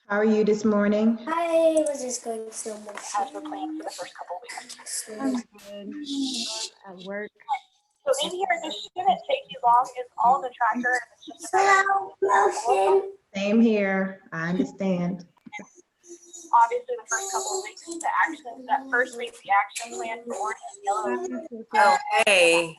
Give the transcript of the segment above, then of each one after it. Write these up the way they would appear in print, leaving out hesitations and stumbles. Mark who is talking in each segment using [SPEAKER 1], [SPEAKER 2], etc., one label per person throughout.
[SPEAKER 1] How are you this morning?
[SPEAKER 2] I was just going slow motion.
[SPEAKER 3] As we're playing for the first couple weeks.
[SPEAKER 2] Slow
[SPEAKER 4] I'm
[SPEAKER 2] motion.
[SPEAKER 4] good. At work.
[SPEAKER 3] So in here, this shouldn't take you long. It's all in the tracker. And it's just
[SPEAKER 2] Slow motion.
[SPEAKER 1] Same here. I understand.
[SPEAKER 3] obviously the first couple of weeks is the action. That first week, the action plan for orange and yellow.
[SPEAKER 5] Oh, hey.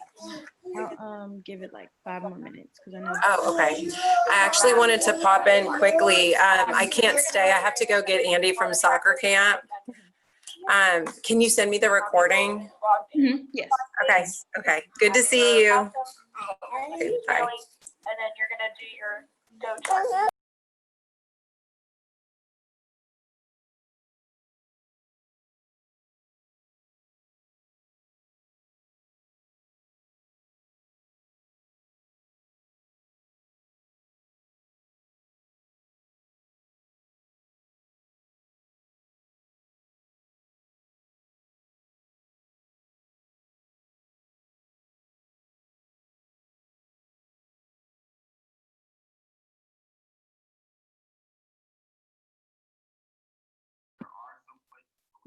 [SPEAKER 4] I'll give it like 5 more minutes because I know.
[SPEAKER 5] Oh, okay. I actually wanted to pop in quickly. I can't stay. I have to go get Andy from soccer camp. Can you send me the recording?
[SPEAKER 4] Yes.
[SPEAKER 5] Okay. Okay. Good to see you.
[SPEAKER 3] Awesome.
[SPEAKER 5] Okay, bye.
[SPEAKER 3] And then you're gonna do your go chart.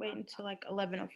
[SPEAKER 4] Wait until like 11:05.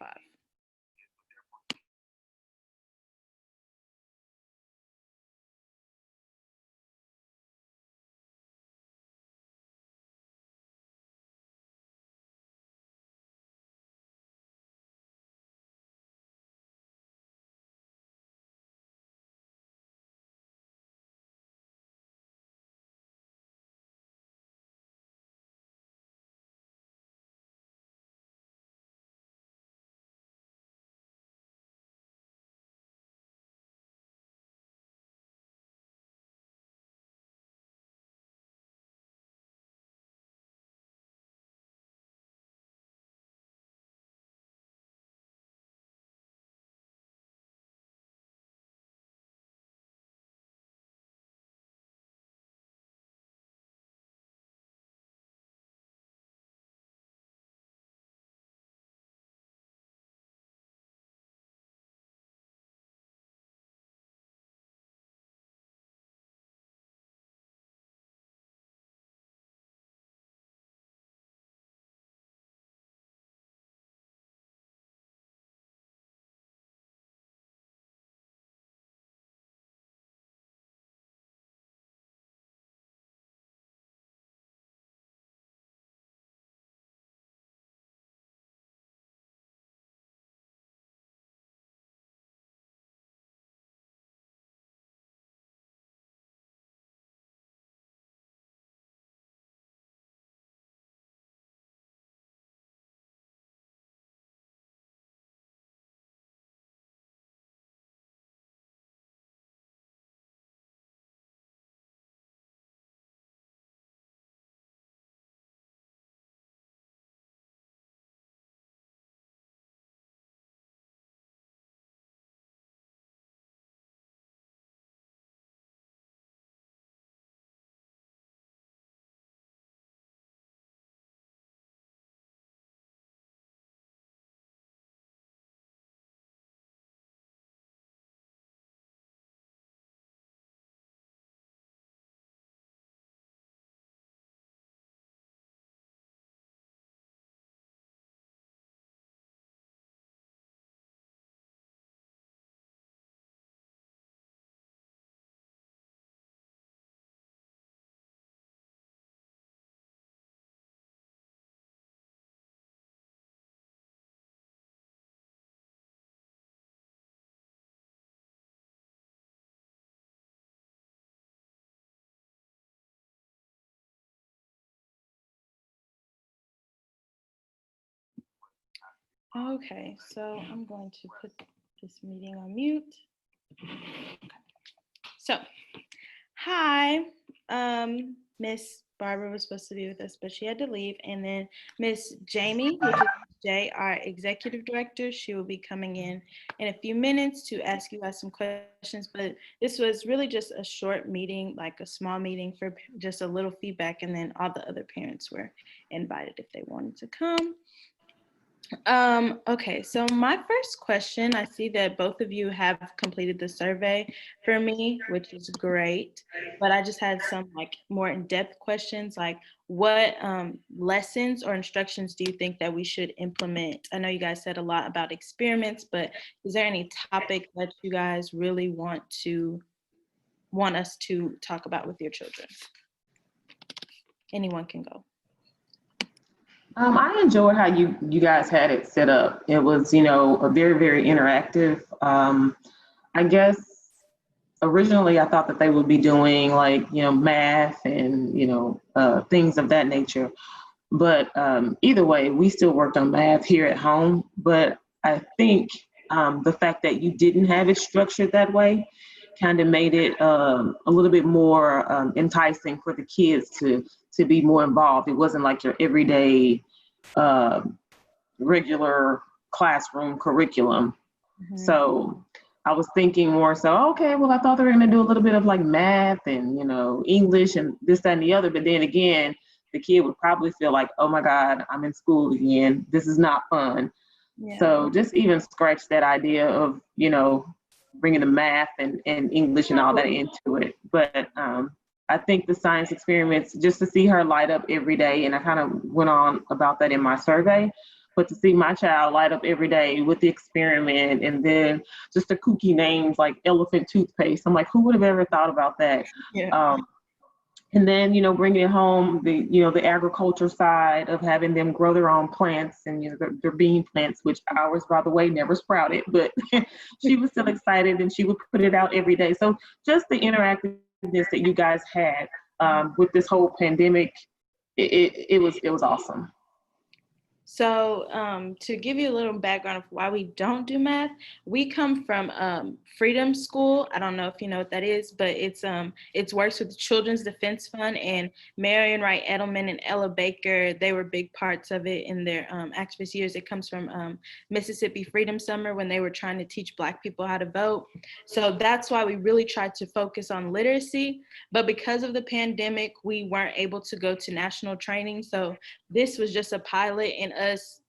[SPEAKER 4] Okay, so I'm going to put this meeting on mute. So, hi, Miss Barbara was supposed to be with us, but she had to leave. And then Miss Jamie, which is Jay, our executive director, she will be coming in a few minutes to ask you guys some questions. But this was really just a short meeting, like a small meeting for just a little feedback. And then all the other parents were invited if they wanted to come. Okay, so my first question, I see that both of you have completed the survey for me, which is great, but I just had some like more in-depth questions, like what lessons or instructions do you think that we should implement? I know you guys said a lot about experiments, but is there any topic that you guys really want us to talk about with your children? Anyone can go.
[SPEAKER 6] I enjoyed how you guys had it set up. It was, a very, very interactive. I guess originally I thought that they would be doing like, math and, things of that nature. But either way, we still worked on math here at home. But I think the fact that you didn't have it structured that way kind of made it a little bit more enticing for the kids to be more involved. It wasn't like your everyday regular classroom curriculum. Mm-hmm. So I was thinking more so, okay, well, I thought they were going to do a little bit of like math and, English and this, that, and the other. But then again, the kid would probably feel like, oh my God, I'm in school again. This is not fun. Yeah. So just even scratch that idea of, bringing the math and English and all that into it. But I think the science experiments, just to see her light up every day, and I kind of went on about that in my survey, but to see my child light up every day with the experiment and then just the kooky names like elephant toothpaste. I'm like, who would have ever thought about that? Yeah. And then, bringing it home, the agriculture side of having them grow their own plants and, their bean plants, which ours, by the way, never sprouted, but she was still excited and she would put it out every day. So just the interactiveness that you guys had with this whole pandemic, it was awesome.
[SPEAKER 4] So to give you a little background of why we don't do math, we come from Freedom School. I don't know if you know what that is, but it works with the Children's Defense Fund, and Marion Wright Edelman and Ella Baker, they were big parts of it in their activist years. It comes from Mississippi Freedom Summer when they were trying to teach Black people how to vote. So that's why we really tried to focus on literacy. But because of the pandemic, we weren't able to go to national training. So this was just a pilot, and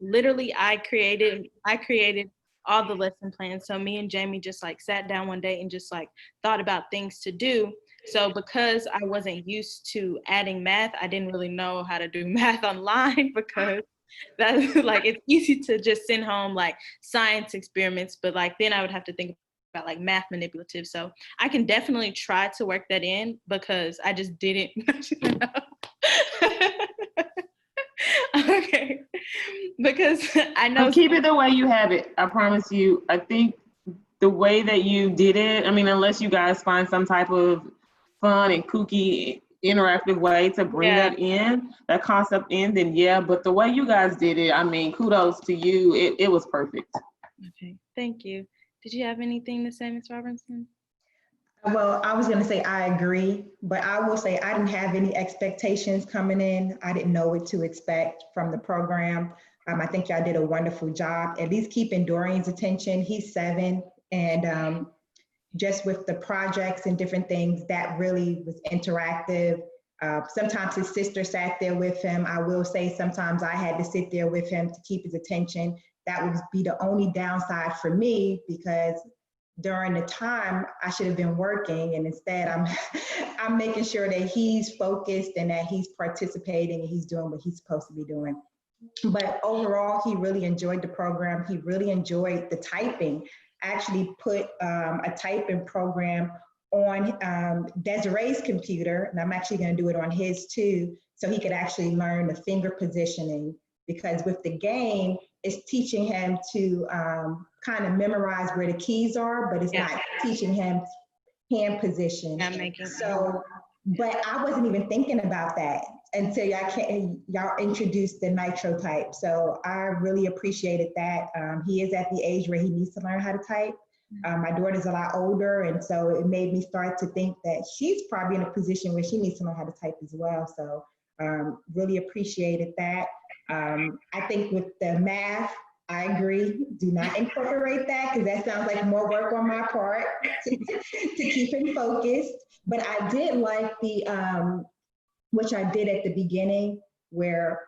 [SPEAKER 4] literally I created all the lesson plans. So me and Jamie just like sat down one day and just like thought about things to do. So because I wasn't used to adding math, I didn't really know how to do math online, because that's like, it's easy to just send home like science experiments, but like then I would have to think about like math manipulative. So I can definitely try to work that in, because I just didn't Okay, because I know.
[SPEAKER 6] Keep it the way you have it. I promise you. I think the way that you did it, I mean, unless you guys find some type of fun and kooky, interactive way to bring that concept in, then yeah. But the way you guys did it, I mean, kudos to you. It was perfect.
[SPEAKER 4] Okay, thank you. Did you have anything to say, Ms. Robinson?
[SPEAKER 1] Well, I was going to say I agree, but I will say I didn't have any expectations coming in. I didn't know what to expect from the program. I think y'all did a wonderful job, at least keeping Dorian's attention. He's 7, and just with the projects and different things, that really was interactive. Sometimes his sister sat there with him. I will say sometimes I had to sit there with him to keep his attention. That would be the only downside for me, because during the time I should have been working, and instead I'm making sure that he's focused and that he's participating and he's doing what he's supposed to be doing. But overall, he really enjoyed the program. He really enjoyed the typing. I actually put a typing program on Desiree's computer, and I'm actually going to do it on his too, so he could actually learn the finger positioning, because with the game, it's teaching him to kind of memorize where the keys are, but it's not teaching him hand position. But I wasn't even thinking about that until y'all introduced the nitro type. So I really appreciated that. He is at the age where he needs to learn how to type. My daughter's a lot older, and so it made me start to think that she's probably in a position where she needs to learn how to type as well. So really appreciated that. I think with the math, I agree. Do not incorporate that, because that sounds like more work on my part to keep him focused. But I did like the, which I did at the beginning, where,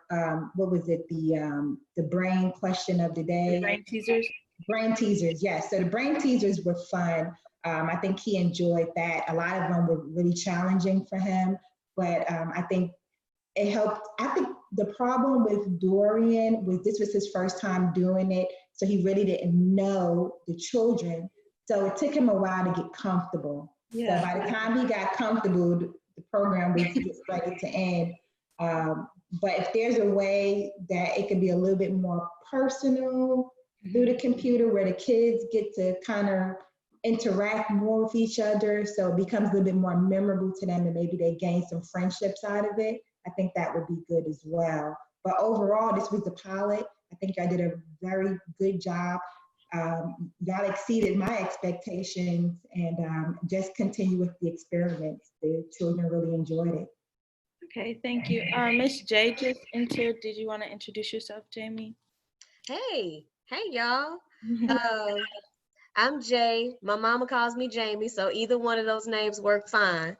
[SPEAKER 1] what was it, the brain question of the day?
[SPEAKER 4] Brain teasers.
[SPEAKER 1] Brain teasers, yes. So the brain teasers were fun. I think he enjoyed that. A lot of them were really challenging for him, but I think it helped. I think the problem with Dorian was this was his first time doing it, so he really didn't know the children. So it took him a while to get comfortable.
[SPEAKER 4] Yeah.
[SPEAKER 1] So by the time he got comfortable, the program was just ready to end. But if there's a way that it could be a little bit more personal through the computer, where the kids get to kind of interact more with each other, so it becomes a little bit more memorable to them, and maybe they gain some friendships out of it, I think that would be good as well. But overall, this was the pilot. I think I did a very good job. Y'all exceeded my expectations, and just continue with the experiments. The children really enjoyed it.
[SPEAKER 4] Okay, thank you. Miss J just entered. Did you want to introduce yourself, Jamie?
[SPEAKER 7] Hey y'all. I'm Jay. My mama calls me Jamie, so either one of those names work fine.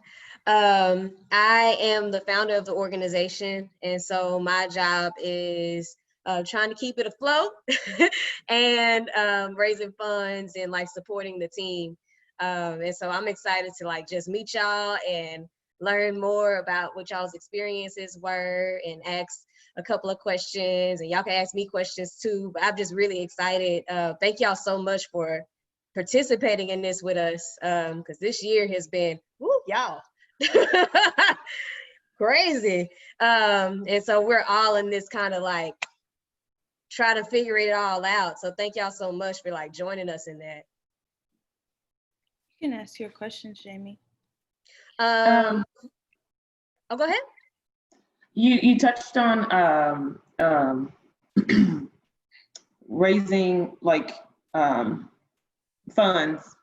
[SPEAKER 7] I am the founder of the organization, and so my job is trying to keep it afloat and raising funds and like supporting the team. And so I'm excited to like just meet y'all and learn more about what y'all's experiences were and ask a couple of questions, and y'all can ask me questions too, but I'm just really excited. Thank y'all so much for participating in this with us, because this year has been, woo, y'all, crazy. And so we're all in this kind of like, trying to figure it all out. So thank y'all so much for like joining us in that.
[SPEAKER 4] You can ask your questions, Jamie.
[SPEAKER 7] Oh, go ahead.
[SPEAKER 6] You touched on raising like funds,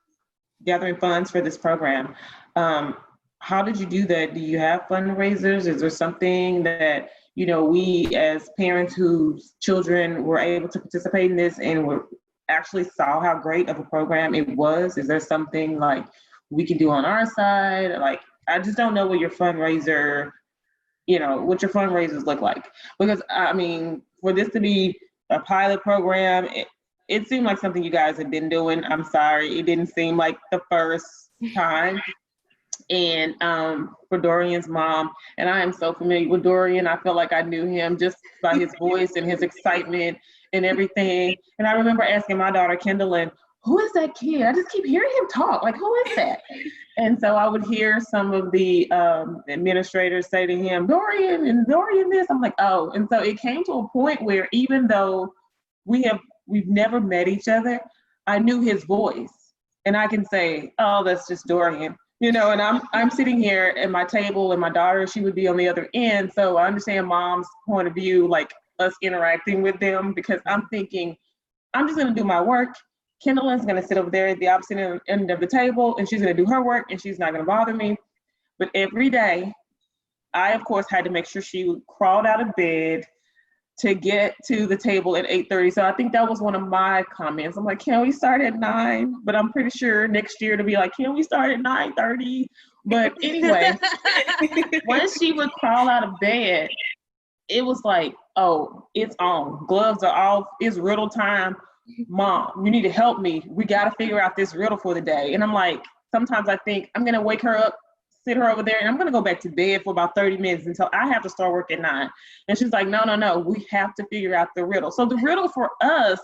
[SPEAKER 6] gathering funds for this program. How did you do that? Do you have fundraisers? Is there something that, you know, we as parents whose children were able to participate in this and were actually saw how great of a program it was? Is there something like we can do on our side? Like, I just don't know what your fundraiser, you know, what your fundraisers look like. Because I mean, for this to be a pilot program, it seemed like something you guys had been doing. I'm sorry, it didn't seem like the first time. And for Dorian's mom, and I am so familiar with Dorian, I felt like I knew him just by his voice and his excitement and everything. And I remember asking my daughter, Kendallin, who is that kid? I just keep hearing him talk, like, who is that? And so I would hear some of the administrators say to him, Dorian and Dorian this. I'm like, oh. And so it came to a point where even though we've never met each other, I knew his voice. And I can say, oh, that's just Dorian. You know, and I'm sitting here at my table, and my daughter, she would be on the other end. So I understand mom's point of view, like us interacting with them, because I'm thinking, I'm just gonna do my work. Kendallin's gonna sit over there at the opposite end of the table, and she's gonna do her work, and she's not gonna bother me. But every day, I of course had to make sure she crawled out of bed to get to the table at 8:30. So I think that was one of my comments. I'm like, can we start at 9? But I'm pretty sure next year to be like, can we start at 9:30? But anyway, once she would crawl out of bed, it was like, oh, it's on. Gloves are off. It's riddle time. Mom, you need to help me. We got to figure out this riddle for the day. And I'm like, sometimes I think I'm going to wake her up, sit her over there, and I'm going to go back to bed for about 30 minutes until I have to start work at 9. And she's like, no, we have to figure out the riddle. So the riddle for us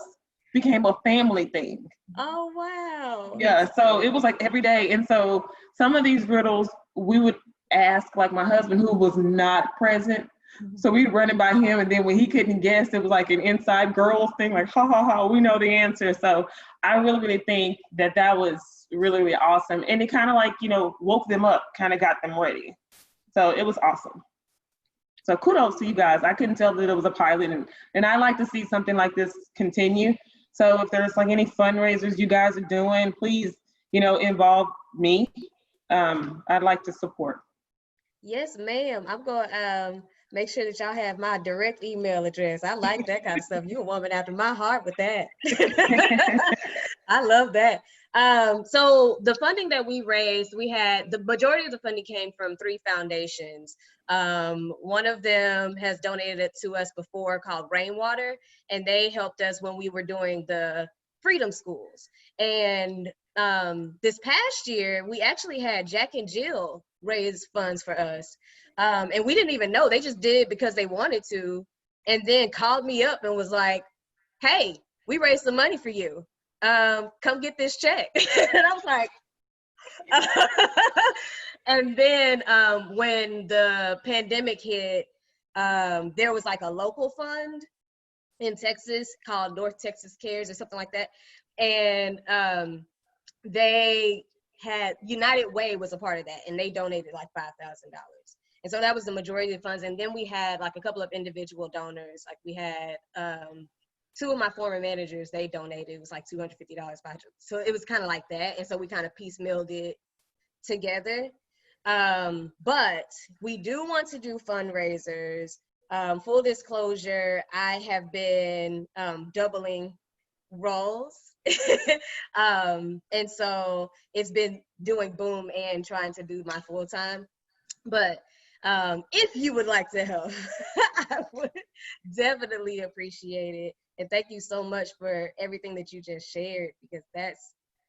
[SPEAKER 6] became a family thing.
[SPEAKER 7] Oh, wow.
[SPEAKER 6] Yeah, so it was like every day. And so some of these riddles we would ask like my husband, who was not present. So we'd run it by him, and then when he couldn't guess, it was like an inside girls thing, like, ha, ha, ha, we know the answer. So I really think that was really, really awesome. And it kind of like, you know, woke them up, kind of got them ready. So it was awesome. So kudos to you guys. I couldn't tell that it was a pilot, and I like to see something like this continue. So if there's like any fundraisers you guys are doing, please, you know, involve me. I'd like to support.
[SPEAKER 7] Yes, ma'am. I'm going to make sure that y'all have my direct email address. I like that kind of stuff. You're a woman after my heart with that. I love that. So the funding that we raised, we had, the majority of the funding came from 3 foundations. One of them has donated it to us before, called Rainwater, and they helped us when we were doing the Freedom Schools. And this past year, we actually had Jack and Jill raise funds for us. And we didn't even know, they just did because they wanted to, and then called me up and was like, hey, we raised some money for you. Come get this check. And I was like, and then when the pandemic hit, there was like a local fund in Texas called North Texas Cares or something like that. And they had, United Way was a part of that, and they donated like $5,000. And so that was the majority of the funds. And then we had like a couple of individual donors. Like we had 2 of my former managers, they donated. It was like $250, $500. So it was kind of like that. And so we kind of piecemealed it together. But we do want to do fundraisers. Full disclosure, I have been doubling roles. And so it's been doing boom and trying to do my full time. But if you would like to help, I would definitely appreciate it. And thank you so much for everything that you just shared, because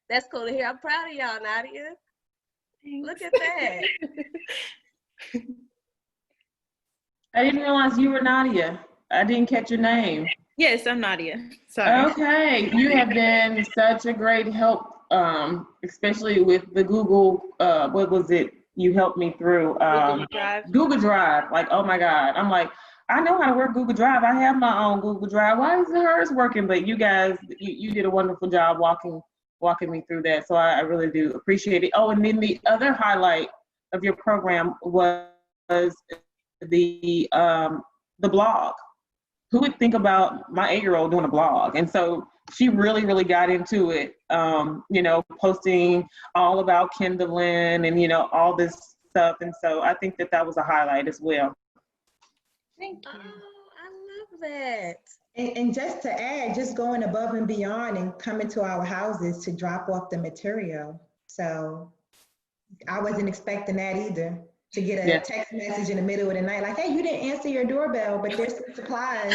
[SPEAKER 7] that's cool to hear. I'm proud of y'all, Nadia.
[SPEAKER 4] Thanks.
[SPEAKER 7] Look at that.
[SPEAKER 6] I didn't realize you were Nadia. I didn't catch your name.
[SPEAKER 4] Yes, I'm Nadia. Sorry.
[SPEAKER 6] Okay, you have been such a great help, especially with the Google, what was it you helped me through?
[SPEAKER 4] Google Drive.
[SPEAKER 6] Google Drive. Like, oh my God. I'm like, I know how to work Google Drive. I have my own Google Drive. Why isn't hers working? But you guys, you did a wonderful job walking me through that. So I really do appreciate it. Oh, and then the other highlight of your program was the blog. Who would think about my 8-year-old doing a blog? And so she really, really got into it, posting all about kindling and, all this stuff. And so I think that was a highlight as well.
[SPEAKER 7] Thank you. Oh, I love that.
[SPEAKER 1] And just to add, just going above and beyond and coming to our houses to drop off the material. So I wasn't expecting that either, to get a text message in the middle of the night, like, hey, you didn't answer your doorbell, but there's some supplies.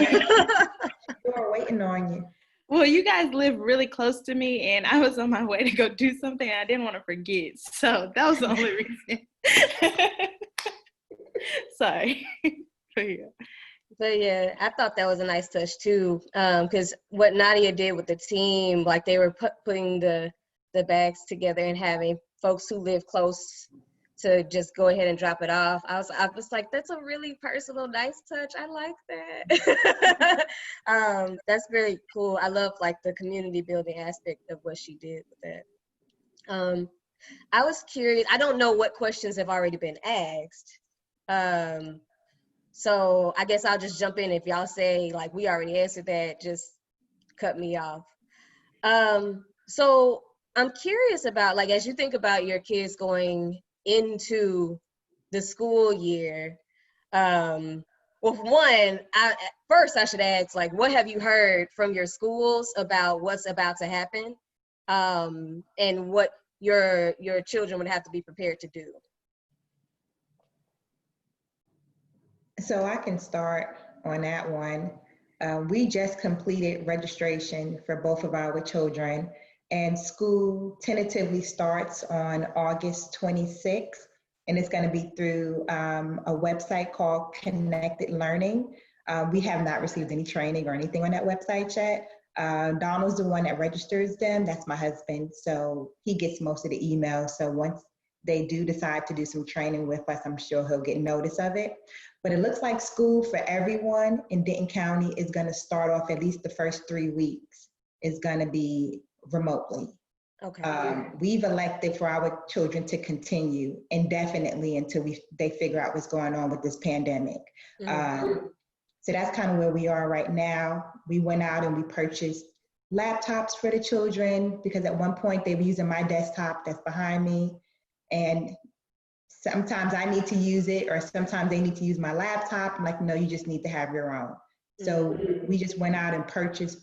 [SPEAKER 1] We're waiting on you.
[SPEAKER 4] Well, you guys live really close to me, and I was on my way to go do something, and I didn't want to forget. So that was the only reason. Sorry.
[SPEAKER 7] But yeah, I thought that was a nice touch too, because what Nadia did with the team, like they were putting the bags together and having folks who live close to just go ahead and drop it off. I was like, that's a really personal, nice touch. I like that. That's very cool. I love like the community building aspect of what she did with that. I was curious, I don't know what questions have already been asked. So I guess I'll just jump in. If y'all say like, we already answered that, just cut me off. So I'm curious about, like, as you think about your kids going into the school year, well, one, first I should ask, like, what have you heard from your schools about what's about to happen, and what your children would have to be prepared to do?
[SPEAKER 1] So I can start on that one. We just completed registration for both of our children, and school tentatively starts on August 26th, and it's going to be through a website called Connected Learning. We have not received any training or anything on that website yet. Donald's the one that registers them. That's my husband, so he gets most of the emails. So once they do decide to do some training with us, I'm sure he'll get notice of it. But it looks like school for everyone in Denton County is going to start off, at least the first 3 weeks, is going to be remotely.
[SPEAKER 7] Okay.
[SPEAKER 1] We've elected for our children to continue indefinitely until they figure out what's going on with this pandemic. Mm-hmm. So that's kind of where we are right now. We went out and we purchased laptops for the children, because at one point they were using my desktop that's behind me, and sometimes I need to use it, or sometimes they need to use my laptop. I'm like, no, you just need to have your own. So we just went out and purchased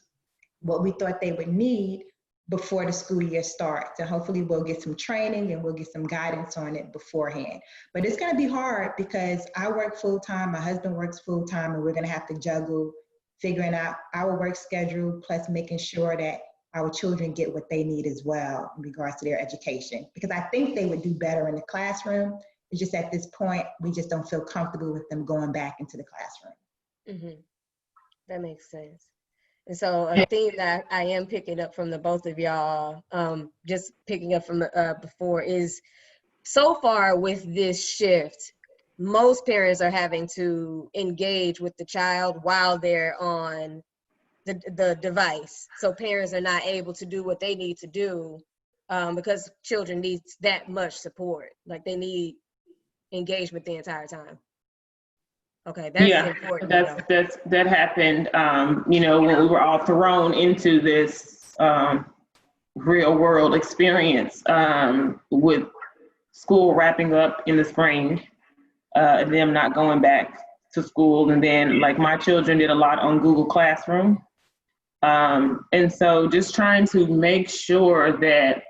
[SPEAKER 1] what we thought they would need before the school year starts. And hopefully we'll get some training and we'll get some guidance on it beforehand. But it's gonna be hard because I work full-time, my husband works full-time, and we're gonna have to juggle figuring out our work schedule, plus making sure that our children get what they need as well in regards to their education. Because I think they would do better in the classroom. It's just at this point, we just don't feel comfortable with them going back into the classroom.
[SPEAKER 7] Mm-hmm. That makes sense. And so a theme that I am picking up from the both of y'all, just picking up from before, is so far with this shift, most parents are having to engage with the child while they're on the device. So parents are not able to do what they need to do because children need that much support. Like they need engagement the entire time. Okay, that's important.
[SPEAKER 6] That happened, you know, when we were all thrown into this real world experience with school wrapping up in the spring, and them not going back to school. And then like my children did a lot on Google Classroom. And so just trying to make sure that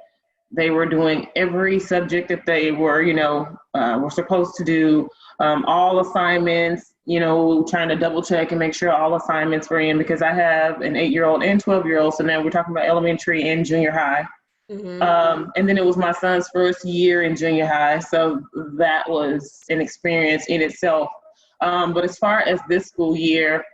[SPEAKER 6] they were doing every subject that they were, you know, were supposed to do, all assignments, you know, trying to double check and make sure all assignments were in, because I have an 8-year-old and 12-year-old. So now we're talking about elementary and junior high. Mm-hmm. And then it was my son's first year in junior high. So that was an experience in itself. But as far as this school year,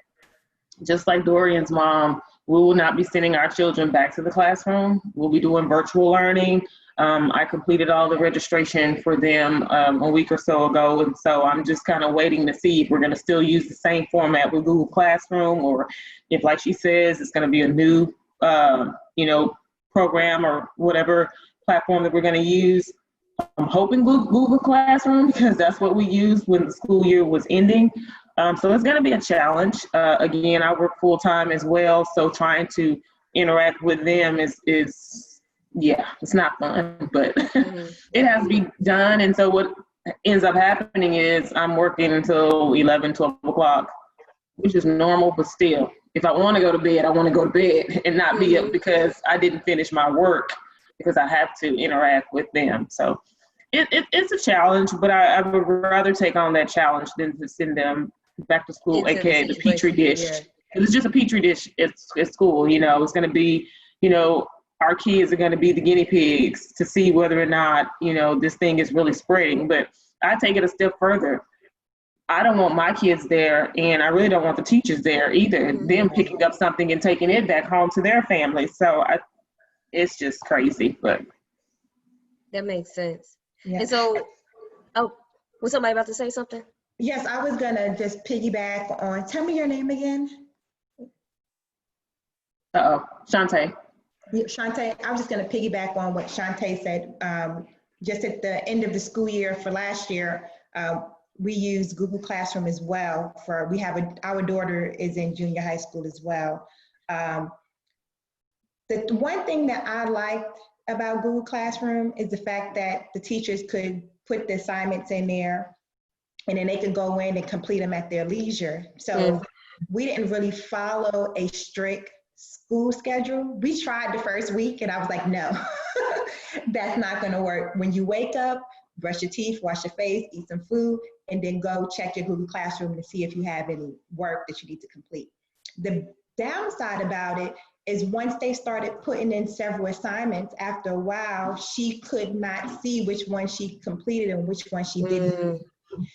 [SPEAKER 6] just like Dorian's mom, we will not be sending our children back to the classroom. We'll be doing virtual learning. I completed all the registration for them a week or so ago. And so I'm just kind of waiting to see if we're going to still use the same format with Google Classroom, or if, like she says, it's going to be a new, you know, program or whatever platform that we're going to use. I'm hoping Google Classroom, because that's what we used when the school year was ending. So it's going to be a challenge. Again, I work full time as well, so trying to interact with them is yeah, it's not fun, but it has to be done. And so what ends up happening is I'm working until 11, 12 o'clock, which is normal, but still, if I want to go to bed, I want to go to bed and not be up because I didn't finish my work, because I have to interact with them. So it's a challenge, but I would rather take on that challenge than to send them back to school, aka the petri dish. Yeah. It's just a petri dish at school, you know. It's going to be, you know, our kids are going to be the guinea pigs to see whether or not, you know, this thing is really spreading. But I take it a step further. I don't want my kids there, and I really don't want the teachers there either, them picking up something and taking it back home to their family. So it's just crazy, but.
[SPEAKER 7] That makes sense.
[SPEAKER 1] Yeah.
[SPEAKER 7] And so, oh, was somebody about to say something?
[SPEAKER 1] Yes, I was gonna just piggyback on, tell me your name again.
[SPEAKER 6] Shaunta.
[SPEAKER 1] Shaunta, I was just going to piggyback on what Shaunta said. Just at the end of the school year for last year, we used Google Classroom as well. Our daughter is in junior high school as well. The one thing that I liked about Google Classroom is the fact that the teachers could put the assignments in there, and then they could go in and complete them at their leisure. So we didn't really follow a strict school schedule. We tried the first week and I was like, no, that's not gonna work. When you wake up, brush your teeth, wash your face, eat some food, and then go check your Google Classroom to see if you have any work that you need to complete. The downside about it is once they started putting in several assignments, after a while, she could not see which one she completed and which one she didn't.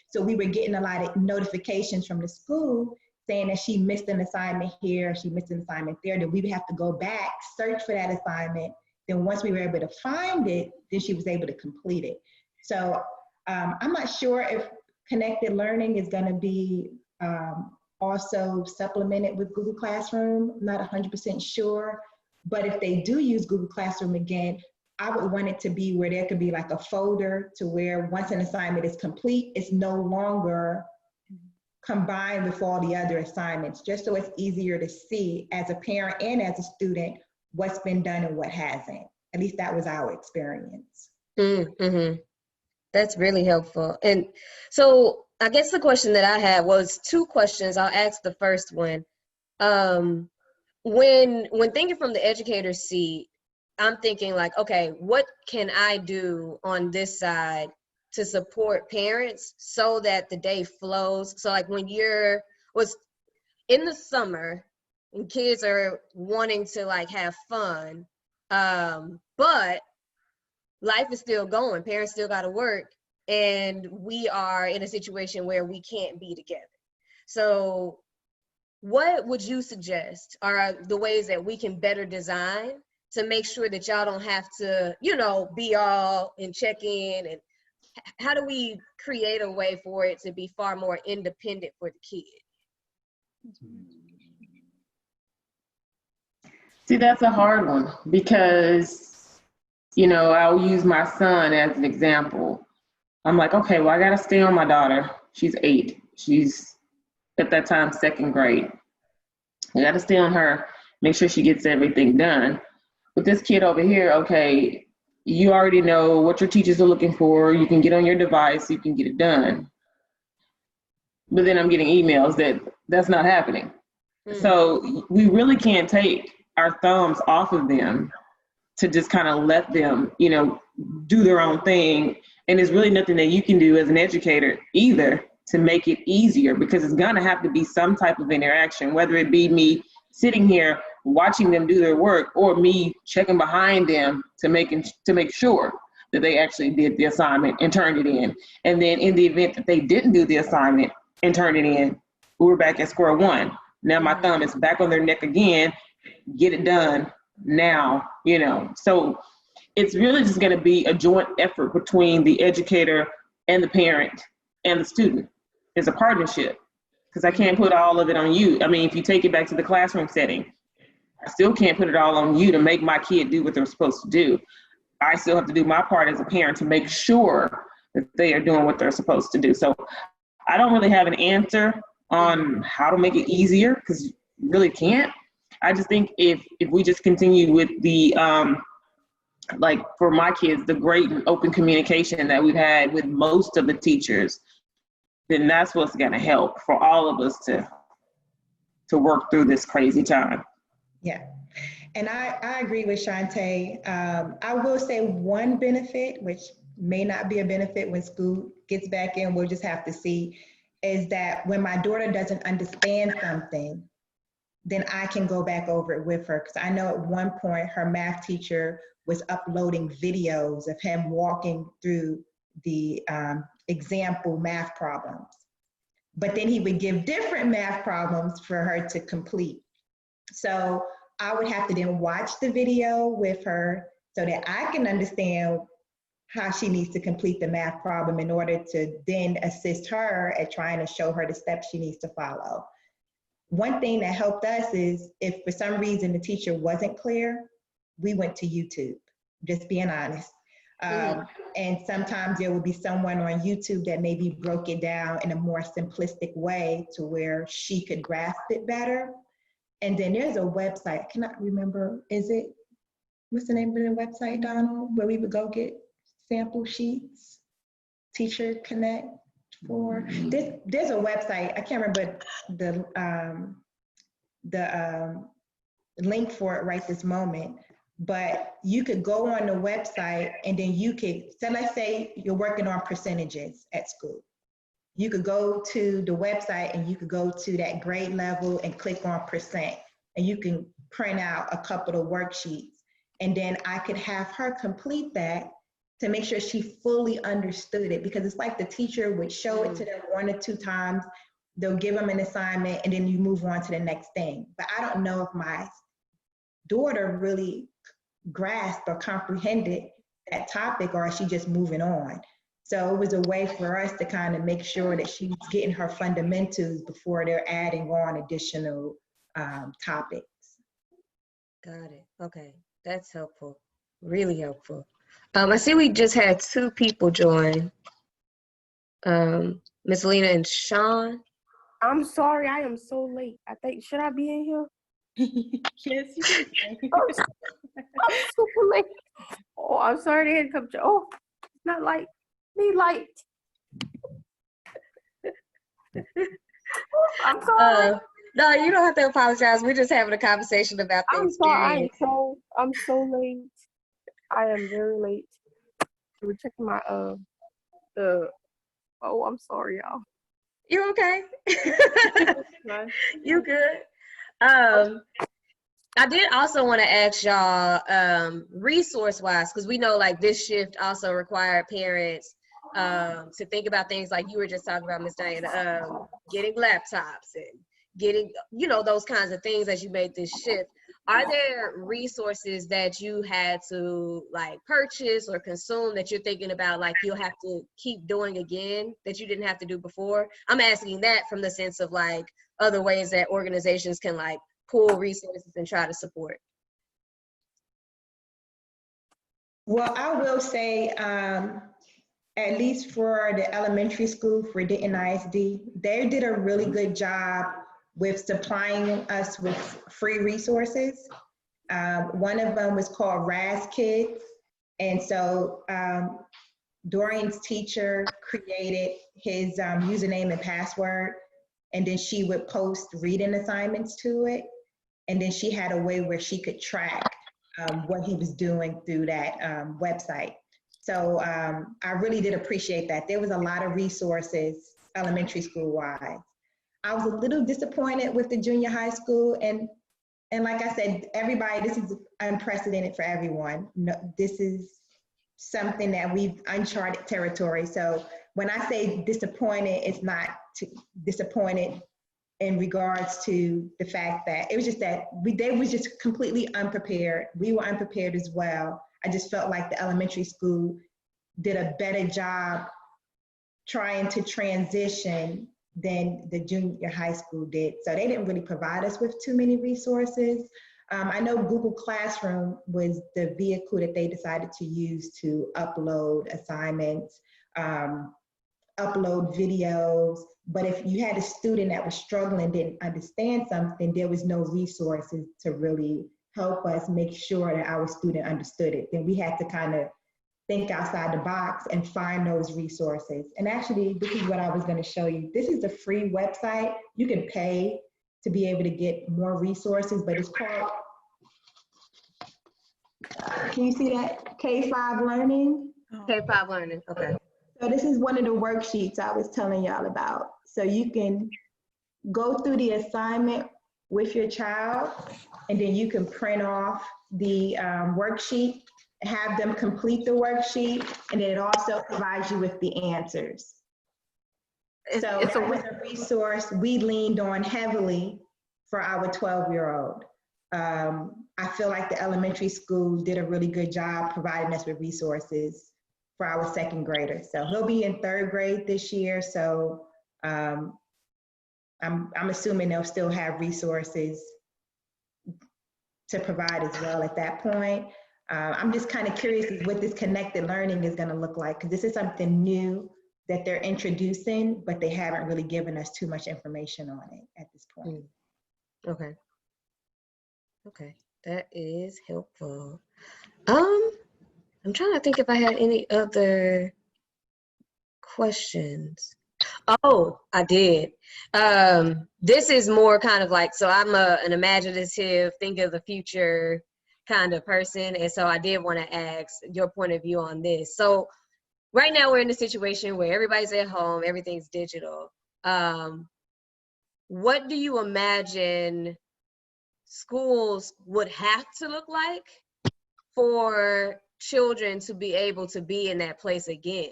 [SPEAKER 1] So we were getting a lot of notifications from the school saying that she missed an assignment here, she missed an assignment there, then we would have to go back, search for that assignment. Then once we were able to find it, then she was able to complete it. So I'm not sure if connected learning is gonna be also supplemented with Google Classroom, I'm not 100% sure. But if they do use Google Classroom again, I would want it to be where there could be like a folder to where once an assignment is complete, it's no longer combined with all the other assignments, just so it's easier to see as a parent and as a student what's been done and what hasn't. At least that was our experience.
[SPEAKER 7] Mm-hmm. That's really helpful. And so I guess the question that I had was two questions. I'll ask the first one. When thinking from the educator's seat, I'm thinking like, okay, what can I do on this side to support parents so that the day flows? So like when was in the summer and kids are wanting to like have fun, but life is still going, parents still got to work, and we are in a situation where we can't be together. So what would you suggest are the ways that we can better design to make sure that y'all don't have to, you know, be all and check in? And how do we create a way for it to be far more independent for the kid?
[SPEAKER 6] See, that's a hard one because, you know, I'll use my son as an example. I'm like, okay, well, I got to stay on my daughter. She's 8. She's at that time, 2nd grade. I got to stay on her, make sure she gets everything done. With this kid over here, okay, you already know what your teachers are looking for. You can get on your device, you can get it done. But then I'm getting emails that that's not happening. So we really can't take our thumbs off of them to just kind of let them, you know, do their own thing. And there's really nothing that you can do as an educator either to make it easier, because it's gonna have to be some type of interaction, whether it be me sitting here watching them do their work or me checking behind them to make sure that they actually did the assignment and turned it in. And then in the event that they didn't do the assignment and turn it in, we're back at square one. Now my thumb is back on their neck again, get it done now, you know. So it's really just gonna be a joint effort between the educator and the parent and the student. It's a partnership, because I can't put all of it on you. I mean, if you take it back to the classroom setting, I still can't put it all on you to make my kid do what they're supposed to do. I still have to do my part as a parent to make sure that they are doing what they're supposed to do. So I don't really have an answer on how to make it easier, because you really can't. I just think if we just continue with the, like for my kids, the great and open communication that we've had with most of the teachers, then that's what's gonna help for all of us to work through this crazy time.
[SPEAKER 1] Yeah, and I agree with Shaunta. I will say one benefit, which may not be a benefit when school gets back in, we'll just have to see, is that when my daughter doesn't understand something, then I can go back over it with her. Because I know at one point her math teacher was uploading videos of him walking through the example math problems. But then he would give different math problems for her to complete. So I would have to then watch the video with her so that I can understand how she needs to complete the math problem in order to then assist her at trying to show her the steps she needs to follow. One thing that helped us is if for some reason the teacher wasn't clear, we went to YouTube, just being honest. And sometimes there would be someone on YouTube that maybe broke it down in a more simplistic way to where she could grasp it better. And then there's a website, I cannot remember, what's the name of the website, Donald, where we would go get sample sheets, Teacher Connect for, there's a website, I can't remember the link for it right this moment, but you could go on the website and then you could, so let's say you're working on percentages at school. You could go to the website and you could go to that grade level and click on percent, and you can print out a couple of worksheets. And then I could have her complete that to make sure she fully understood it, because it's like the teacher would show it to them 1 or 2 times, they'll give them an assignment, and then you move on to the next thing. But I don't know if my daughter really grasped or comprehended that topic, or is she just moving on? So it was a way for us to kind of make sure that she's getting her fundamentals before they're adding on additional topics.
[SPEAKER 7] Got it. Okay, that's helpful. Really helpful. I see we just had 2 people join. Miss Elena and Shawn.
[SPEAKER 8] I'm sorry, I am so late. I think, should I be in here?
[SPEAKER 4] Yes, you can.
[SPEAKER 8] I'm super late. Oh, I'm sorry they had to come to, oh, it's not light. Need light. I'm sorry.
[SPEAKER 7] No, you don't have to apologize. We're just having a conversation about the
[SPEAKER 8] I'm sorry. I am
[SPEAKER 7] experience.
[SPEAKER 8] so I'm so late. I am very late. We're checking my I'm sorry, y'all.
[SPEAKER 7] You okay?
[SPEAKER 8] Nice.
[SPEAKER 7] You good? I did also want to ask y'all, resource-wise, because we know like this shift also required parents to think about things like you were just talking about, Miss Diana, getting laptops and getting, those kinds of things as you made this shift. Are there resources that you had to like purchase or consume that you're thinking about like you'll have to keep doing again that you didn't have to do before? I'm asking that from the sense of like other ways that organizations can like pull resources and try to support.
[SPEAKER 1] Well, I will say, at least for the elementary school, for Denton ISD, they did a really good job with supplying us with free resources. One of them was called RAS Kids. And so Dorian's teacher created his username and password, and then she would post reading assignments to it. And then she had a way where she could track what he was doing through that website. So I really did appreciate that. There was a lot of resources elementary school wise. I was a little disappointed with the junior high school, and like I said, everybody, this is unprecedented for everyone. No, this is something that we've uncharted territory. So when I say disappointed, it's not disappointed in regards to the fact that it was just that they was just completely unprepared. We were unprepared as well. I just felt like the elementary school did a better job trying to transition than the junior high school did. So they didn't really provide us with too many resources. I know Google Classroom was the vehicle that they decided to use to upload assignments, upload videos. But if you had a student that was struggling, didn't understand something, there was no resources to really help us make sure that our student understood it. Then we had to kind of think outside the box and find those resources. And actually, this is what I was going to show you. This is a free website. You can pay to be able to get more resources, but it's called, can you see that? K5 Learning.
[SPEAKER 7] K5 Learning, okay.
[SPEAKER 1] So this is one of the worksheets I was telling y'all about. So you can go through the assignment with your child, and then you can print off the worksheet, have them complete the worksheet, and then it also provides you with the answers. So it's a resource we leaned on heavily for our 12-year-old. I feel like the elementary school did a really good job providing us with resources for our second grader. So he'll be in third grade this year. So I'm assuming they'll still have resources to provide as well at that point. I'm just kind of curious as what this connected learning is going to look like, because this is something new that they're introducing, but they haven't really given us too much information on it at this point.
[SPEAKER 7] Okay. Okay, that is helpful. I'm trying to think if I had any other questions. Oh, I did. This is more kind of like, so I'm an imaginative, think of the future kind of person. And so I did want to ask your point of view on this. So right now we're in a situation where everybody's at home, everything's digital. What do you imagine schools would have to look like for children to be able to be in that place again?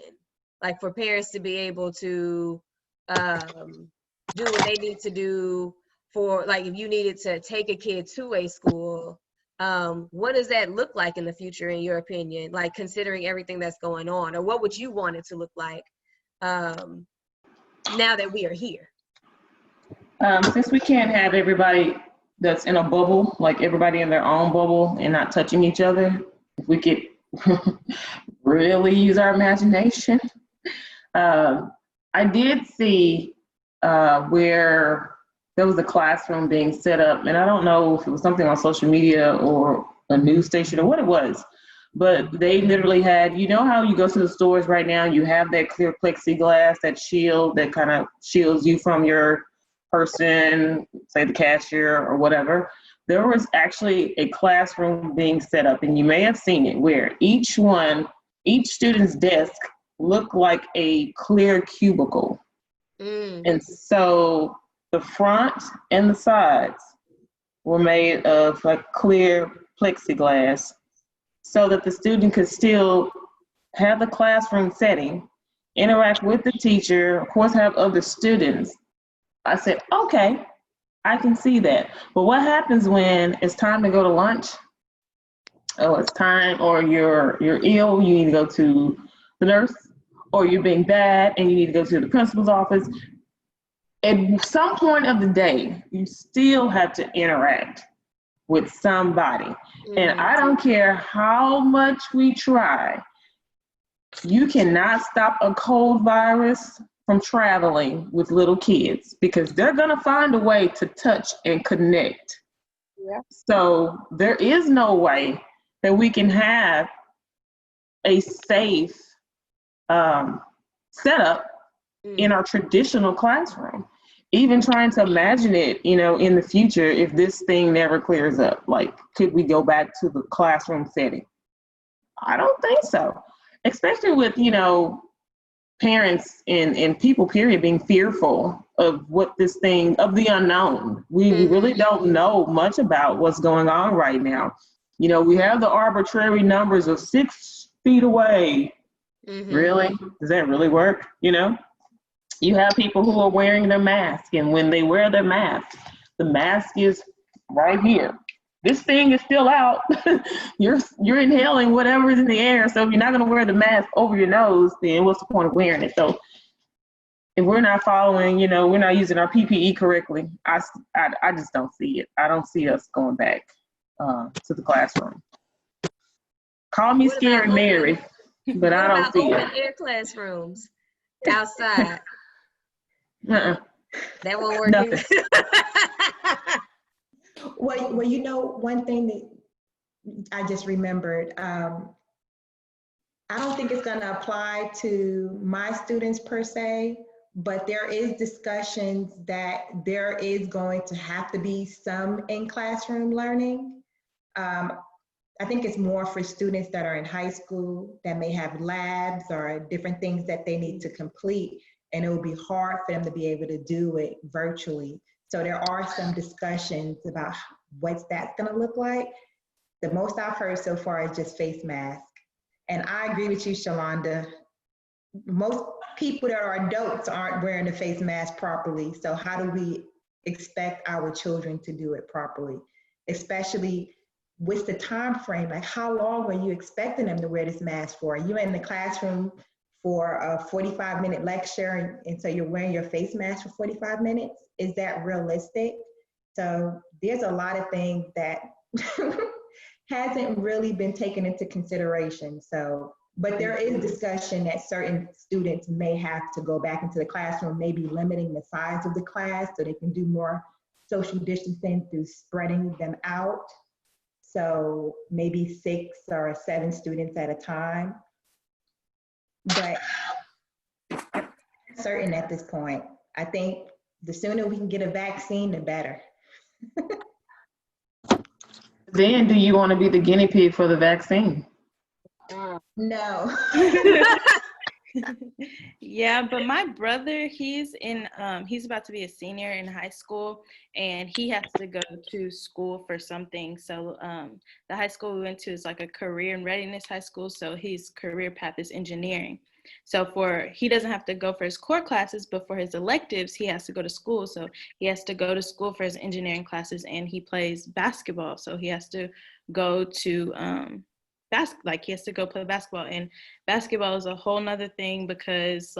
[SPEAKER 7] Like for parents to be able to do what they need to do for, like if you needed to take a kid to a school, what does that look like in the future in your opinion? Like considering everything that's going on, or what would you want it to look like now that we are here?
[SPEAKER 6] Since we can't have everybody that's in a bubble, like everybody in their own bubble and not touching each other, if we could really use our imagination. I did see where there was a classroom being set up, and I don't know if it was something on social media or a news station or what it was, but they literally had, you know how you go to the stores right now, you have that clear plexiglass, that shield that kind of shields you from your person, say the cashier or whatever. there was actually a classroom being set up, and you may have seen it, where each student's desk looked like a clear cubicle. And so the front and the sides were made of like clear plexiglass so that the student could still have the classroom setting, interact with the teacher, of course, have other students. I said, okay, I can see that. But what happens when it's time to go to lunch? Oh, it's time, or you're ill, you need to go to the nurse, or you're being bad and you need to go to the principal's office. At some point of the day, you still have to interact with somebody. And I don't care how much we try, you cannot stop a cold virus from traveling with little kids, because they're gonna find a way to touch and connect.
[SPEAKER 8] Yeah.
[SPEAKER 6] So there is no way that we can have a safe setup in our traditional classroom. Even trying to imagine it, in the future, if this thing never clears up, like, could we go back to the classroom setting? I don't think so. Especially with, parents and people, period, being fearful of what this thing, of the unknown. We really don't know much about what's going on right now. We have the arbitrary numbers of 6 feet away. Really? Does that really work? You have people who are wearing their mask, and when they wear their mask, the mask is right here. This thing is still out. You're inhaling whatever is in the air. So if you're not going to wear the mask over your nose, then what's the point of wearing it? So if we're not following, we're not using our PPE correctly, I just don't see it. I don't see us going back to the classroom. Call me Scary Mary, but I don't see it.
[SPEAKER 7] Open air classrooms outside.
[SPEAKER 6] That
[SPEAKER 7] won't work.
[SPEAKER 6] Nothing.
[SPEAKER 1] Well, one thing that I just remembered, I don't think it's going to apply to my students per se, but there is discussions that there is going to have to be some in-classroom learning. I think it's more for students that are in high school that may have labs or different things that they need to complete, and it will be hard for them to be able to do it virtually. So there are some discussions about what that's going to look like. The most I've heard so far is just face mask. And I agree with you, Shaunta. Most people that are adults aren't wearing the face mask properly. So how do we expect our children to do it properly? Especially with the time frame, like how long are you expecting them to wear this mask for? You're in the classroom for a 45-minute lecture, and so you're wearing your face mask for 45 minutes? Is that realistic? So there's a lot of things that hasn't really been taken into consideration. So, but there is discussion that certain students may have to go back into the classroom, maybe limiting the size of the class so they can do more social distancing through spreading them out. So maybe 6 or 7 students at a time. But I'm certain at this point. I think the sooner we can get a vaccine, the better.
[SPEAKER 6] Then do you want to be the guinea pig for the vaccine?
[SPEAKER 1] No.
[SPEAKER 4] Yeah, but my brother, he's about to be a senior in high school, and he has to go to school for something. So the high school we went to is like a career and readiness high school. So his career path is engineering. So he doesn't have to go for his core classes, but for his electives, he has to go to school. So he has to go to school for his engineering classes, and he plays basketball. So he has to go to he has to go play basketball, and basketball is a whole nother thing because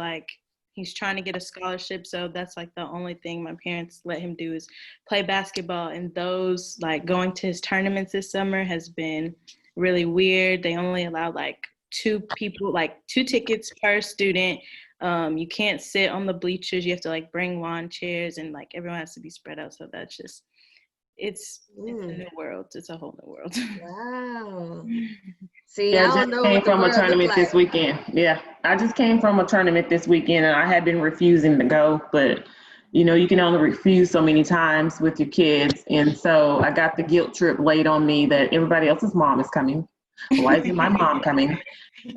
[SPEAKER 4] he's trying to get a scholarship. So that's the only thing my parents let him do is play basketball. And those going to his tournaments this summer has been really weird. They only allow 2 people, 2 tickets per student. You can't sit on the bleachers. You have to bring lawn chairs, and everyone has to be spread out. So that's just, it's a new world. It's a whole new world.
[SPEAKER 7] Wow. See,
[SPEAKER 6] Yeah,
[SPEAKER 7] I
[SPEAKER 6] I
[SPEAKER 7] don't
[SPEAKER 6] just
[SPEAKER 7] know
[SPEAKER 6] came
[SPEAKER 7] what the
[SPEAKER 6] from a
[SPEAKER 7] world look
[SPEAKER 6] tournament
[SPEAKER 7] like.
[SPEAKER 6] this weekend. Yeah, I just came from a tournament this weekend, and I had been refusing to go, but you know, you can only refuse so many times with your kids. And so I got the guilt trip laid on me that everybody else's mom is coming. Why isn't my mom coming?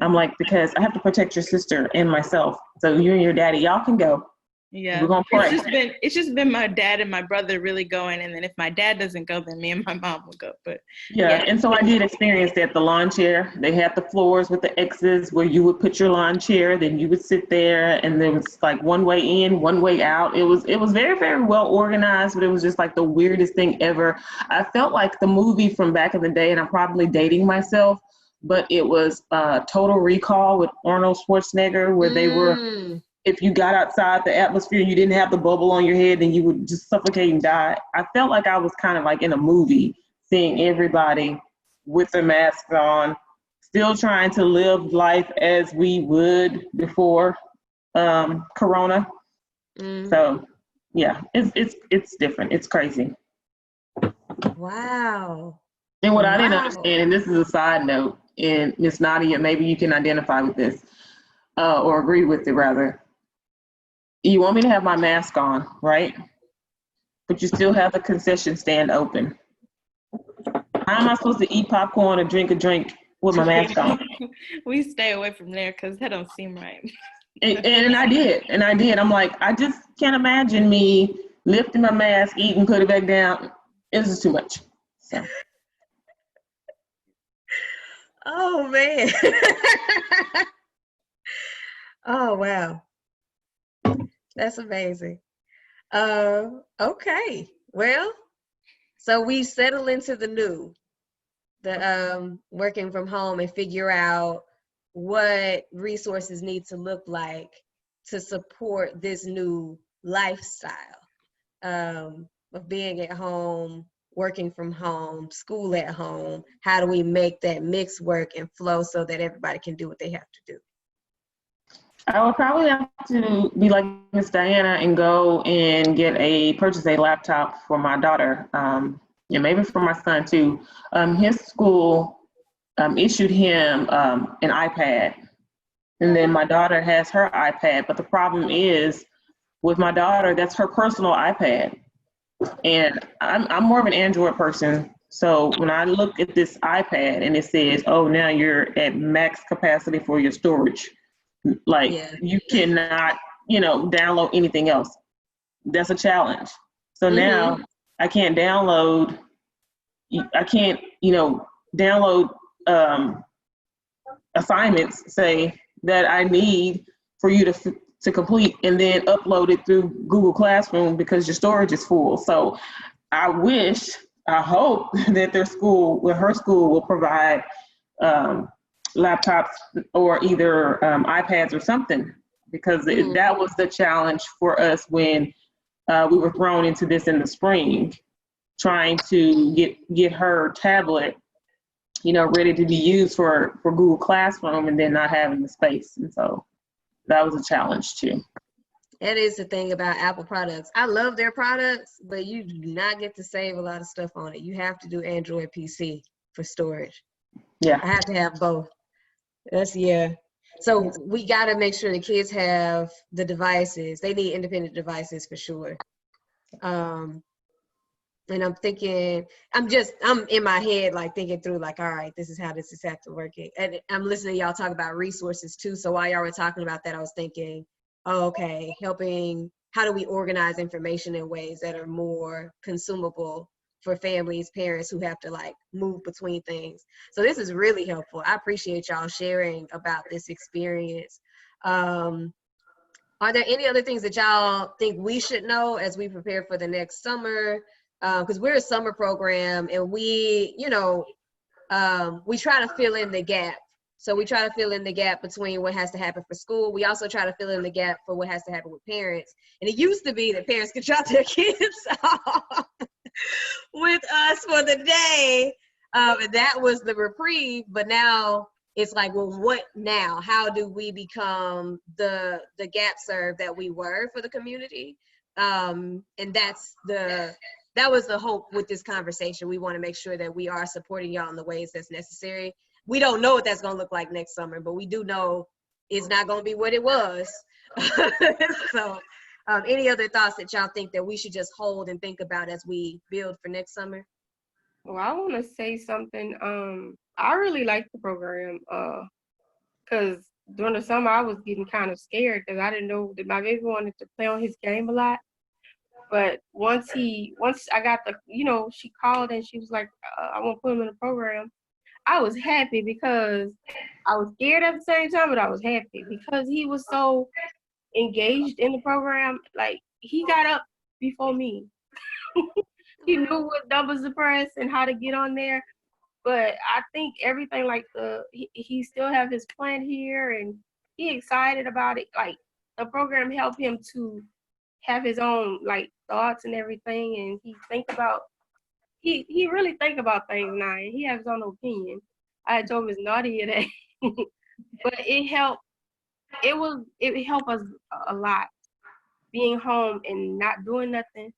[SPEAKER 6] I'm like, because I have to protect your sister and myself. So you and your daddy, y'all can go.
[SPEAKER 4] Yeah,
[SPEAKER 6] we're gonna pray.
[SPEAKER 4] It's just been my dad and my brother really going, and then if my dad doesn't go, then me and my mom will go. But
[SPEAKER 6] yeah, and so I did experience that. The lawn chair, they had the floors with the X's where you would put your lawn chair, then you would sit there, and there was like one way in, one way out. It was very, very well organized, but it was just like the weirdest thing ever. I felt like the movie from back in the day, and I'm probably dating myself, but it was Total Recall with Arnold Schwarzenegger, where they were, if you got outside the atmosphere and you didn't have the bubble on your head, then you would just suffocate and die. I felt like I was kind of like in a movie, seeing everybody with their masks on, still trying to live life as we would before Corona. So yeah, it's different. It's crazy.
[SPEAKER 7] Wow.
[SPEAKER 6] And what I didn't understand, and this is a side note, and Miss Nadia, maybe you can identify with this, or agree with it rather. You want me to have my mask on, right? But you still have the concession stand open. How am I supposed to eat popcorn or drink a drink with my mask on?
[SPEAKER 4] We stay away from there because that don't seem right.
[SPEAKER 6] And I did. I'm like, I just can't imagine me lifting my mask, eating, put it back down. This is too much. So.
[SPEAKER 7] Oh man. Oh wow. That's amazing. Okay. Well, so we settle into the working from home and figure out what resources need to look like to support this new lifestyle of being at home, working from home, school at home. How do we make that mix work and flow so that everybody can do what they have to do?
[SPEAKER 6] I would probably have to be like Miss Diana and go and purchase a laptop for my daughter, and maybe for my son too. His school issued him an iPad, and then my daughter has her iPad. But the problem is, with my daughter, that's her personal iPad, and I'm more of an Android person. So when I look at this iPad and it says, "Oh, now you're at max capacity for your storage." Like you cannot, download anything else. That's a challenge. So now I can't download assignments, say, that I need for you to complete and then upload it through Google Classroom because your storage is full. So I hope that her school will provide laptops or either iPads or something, because that was the challenge for us when we were thrown into this in the spring, trying to get her tablet, ready to be used for Google Classroom and then not having the space. And so that was a challenge too.
[SPEAKER 7] That is the thing about Apple products. I love their products, but you do not get to save a lot of stuff on it. You have to do Android PC for storage.
[SPEAKER 6] Yeah.
[SPEAKER 7] I have to have both. So we got to make sure the kids have the devices. They need independent devices for sure. And I'm thinking, I'm in my head, like thinking through like, all right, this is how this is have to work. And I'm listening to y'all talk about resources too. So while y'all were talking about that, I was thinking, okay, how do we organize information in ways that are more consumable for families, parents who have to like move between things. So this is really helpful. I appreciate y'all sharing about this experience. Are there any other things that y'all think we should know as we prepare for the next summer? Because we're a summer program and we try to fill in the gap. So we try to fill in the gap between what has to happen for school. We also try to fill in the gap for what has to happen with parents. And it used to be that parents could drop their kids off with us for the day. And that was the reprieve. But now it's like, well, what now? How do we become the gap serve that we were for the community? And that was the hope with this conversation. We want to make sure that we are supporting y'all in the ways that's necessary. We don't know what that's going to look like next summer, but we do know it's not going to be what it was. So Any other thoughts that y'all think that we should just hold and think about as we build for next summer?
[SPEAKER 8] Well, I want to say something. I really like the program because during the summer I was getting kind of scared because I didn't know that my baby wanted to play on his game a lot. But once I got she called and she was like, I want to put him in the program. I was happy because I was scared at the same time, but I was happy because he was so engaged in the program. Like, he got up before me. He knew what numbers to press and how to get on there. But I think everything, like he still have his plan here and he excited about it. Like, the program helped him to have his own like thoughts and everything, and he really think about things now, and he has his own opinion. I had told Miss Nadia that, but it helped us a lot being home and not doing nothing.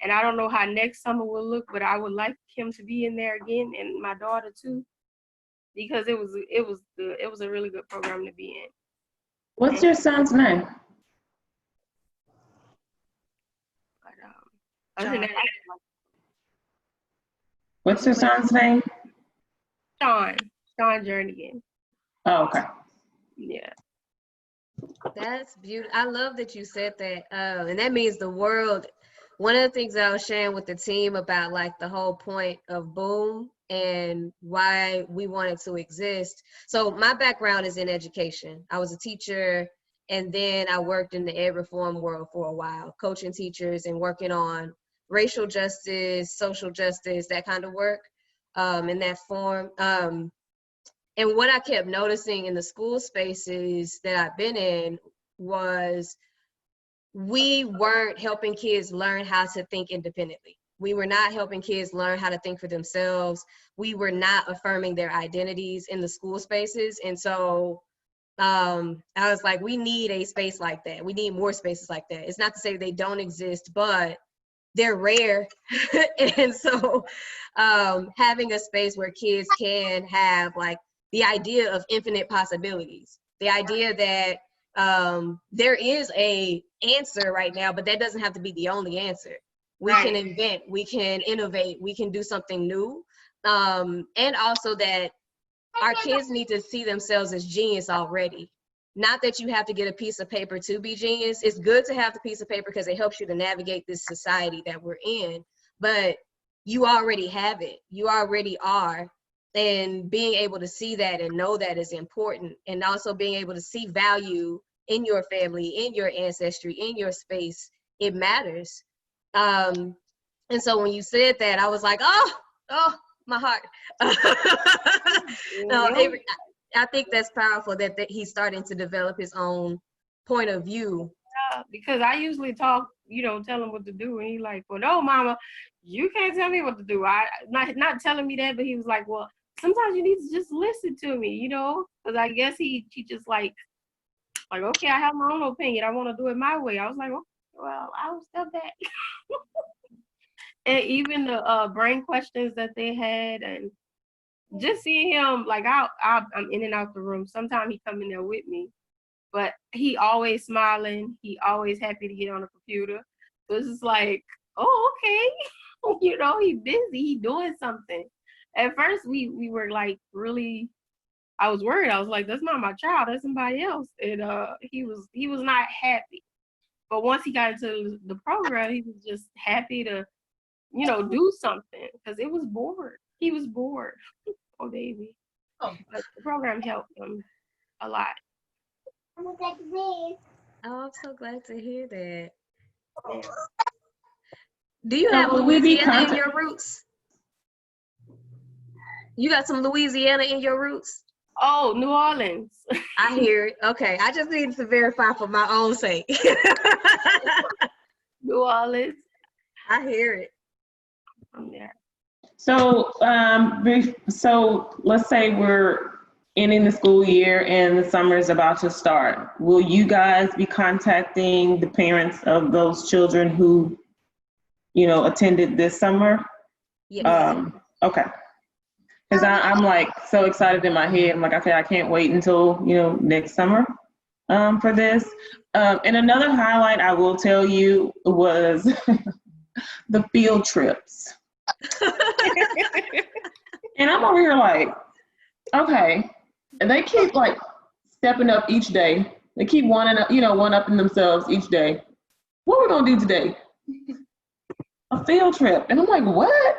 [SPEAKER 8] And I don't know how next summer will look, but I would like him to be in there again, and my daughter too, because it was a really good program to be in.
[SPEAKER 6] What's your son's name?
[SPEAKER 8] But, other than that,
[SPEAKER 6] What's your son's name?
[SPEAKER 8] Shawn Jernigan.
[SPEAKER 6] Oh, okay.
[SPEAKER 8] Yeah.
[SPEAKER 7] That's beautiful. I love that you said that. And that means the world. One of the things that I was sharing with the team about like the whole point of Boom and why we wanted to exist. So my background is in education. I was a teacher, and then I worked in the ed reform world for a while, coaching teachers and working on racial justice, social justice, that kind of work in that form. And what I kept noticing in the school spaces that I've been in was we weren't helping kids learn how to think independently. We were not helping kids learn how to think for themselves. We were not affirming their identities in the school spaces. And so I was like, we need a space like that. We need more spaces like that. It's not to say they don't exist, but they're rare. And so having a space where kids can have like the idea of infinite possibilities, the idea that there is a answer right now, but that doesn't have to be the only answer. We can invent, we can innovate, we can do something new. And also that our kids need to see themselves as genius already. Not that you have to get a piece of paper to be genius. It's good to have the piece of paper because it helps you to navigate this society that we're in, but you already have it. You already are. And being able to see that and know that is important. And also being able to see value in your family, in your ancestry, in your space, it matters. And so when you said that, I was like, oh, my heart. No, I think that's powerful that he's starting to develop his own point of view.
[SPEAKER 8] Yeah, because I usually talk, tell him what to do, and he's like, well, no, mama, you can't tell me what to do. Not telling me that, but he was like, well, sometimes you need to just listen to me, because I guess he just like, okay, I have my own opinion. I want to do it my way. I was like, okay, well, I'll step back. And even the brain questions that they had, and just seeing him, like, I'm in and out the room. Sometimes he come in there with me, but he always smiling. He always happy to get on the computer. So it's just like, oh, okay. He busy. He doing something. At first, we were like really, I was worried. I was like, that's not my child. That's somebody else. And he was not happy. But once he got into the program, he was just happy to, do something because it was bored. He was bored. Oh, baby. But the program helped him a lot.
[SPEAKER 7] Oh, I'm so glad to hear that. Yeah. Do you have Louisiana in your roots? You got some Louisiana in your roots?
[SPEAKER 8] Oh, New Orleans.
[SPEAKER 7] I hear it. Okay, I just needed to verify for my own sake.
[SPEAKER 8] New Orleans.
[SPEAKER 7] I hear it.
[SPEAKER 8] Yeah.
[SPEAKER 6] So, so let's say we're ending the school year and the summer is about to start. Will you guys be contacting the parents of those children who, attended this summer?
[SPEAKER 7] Yes.
[SPEAKER 6] Okay. Because I'm like so excited in my head. I'm like, okay, I can't wait until, next summer. for this. And another highlight I will tell you was the field trips. And I'm over here like, okay. And they keep like stepping up each day. They keep one-upping themselves each day. What are we gonna do today? A field trip. And I'm like, what?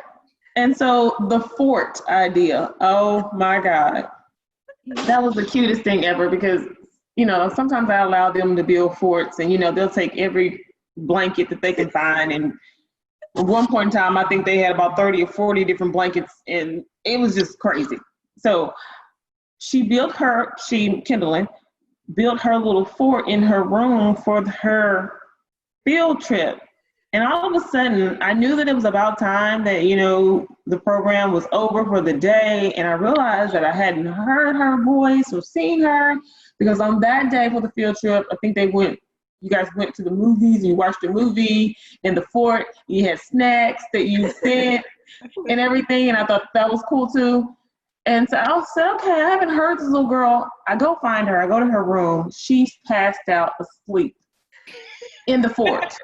[SPEAKER 6] And so the fort idea, oh my God. That was the cutest thing ever because, sometimes I allow them to build forts and, they'll take every blanket that they can find. And at one point in time, I think they had about 30 or 40 different blankets and it was just crazy. So Kindling, built her little fort in her room for her field trip. And all of a sudden, I knew that it was about time that, the program was over for the day. And I realized that I hadn't heard her voice or seen her because on that day for the field trip, I think you guys went to the movies and you watched a movie in the fort. You had snacks that you sent and everything. And I thought that was cool too. And so I said, okay, I haven't heard this little girl. I go find her. I go to her room. She's passed out asleep in the fort.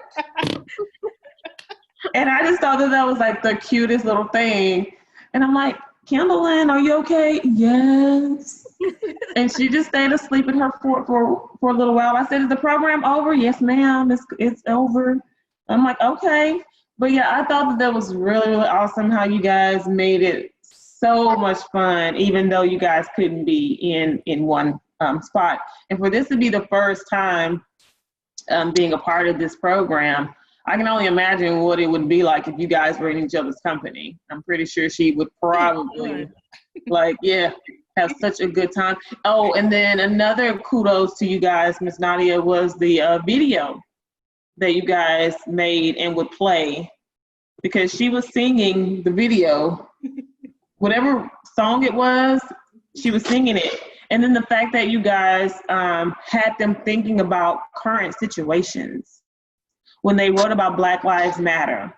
[SPEAKER 6] And I just thought that was like the cutest little thing. And I'm like, Kindling, are you okay? Yes. And she just stayed asleep in her fort for a little while. I said, is the program over? Yes, ma'am. It's over. I'm like, okay. But yeah, I thought that was really, really awesome how you guys made it so much fun, even though you guys couldn't be in one spot. And for this to be the first time being a part of this program, I can only imagine what it would be like if you guys were in each other's company. I'm pretty sure she would probably have such a good time. Oh, and then another kudos to you guys, Miss Nadia, was the video that you guys made and would play because she was singing the video. Whatever song it was, she was singing it. And then the fact that you guys had them thinking about current situations when they wrote about Black Lives Matter.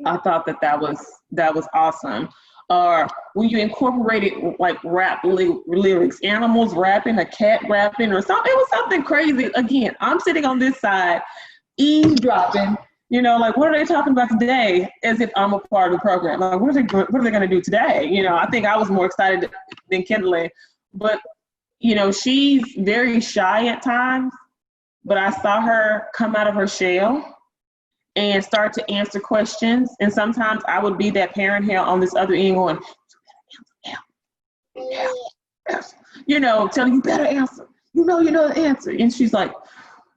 [SPEAKER 6] I thought that was awesome. Or when you incorporated like rap lyrics, animals rapping, a cat rapping, or something. It was something crazy. Again, I'm sitting on this side, eavesdropping. Like, what are they talking about today? As if I'm a part of the program. Like, what are they going to do today? I think I was more excited than Kindling. But, she's very shy at times. But I saw her come out of her shell and start to answer questions. And sometimes I would be that parent here on this other end going, telling you better answer. You know the answer. And she's like,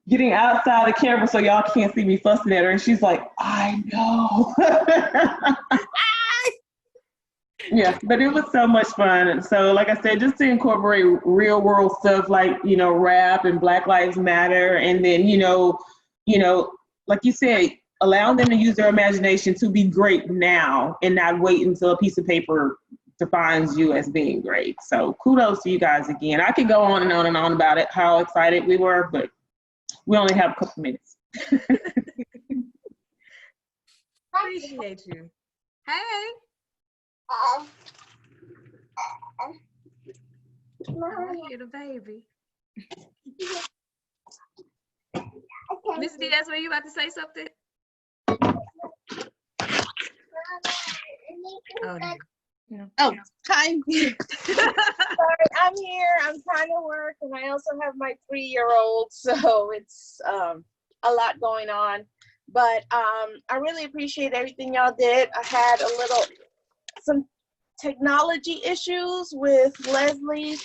[SPEAKER 6] getting outside the camera so y'all can't see me fussing at her. And she's like, I know. Yeah, but it was so much fun. And so, like I said, just to incorporate real world stuff like, rap and Black Lives Matter. And then, like you said, allowing them to use their imagination to be great now and not wait until a piece of paper defines you as being great. So kudos to you guys again. I could go on and on and on about it, how excited we were, but we only have a couple minutes.
[SPEAKER 7] Appreciate you. Hey. I hear the baby. Miss Diaz, were you about to say something? Oh, no.
[SPEAKER 9] Oh, hi. Sorry, I'm here. I'm trying to work, and I also have my 3-year-old, so it's a lot going on. But I really appreciate everything y'all did. I had some technology issues with Leslie.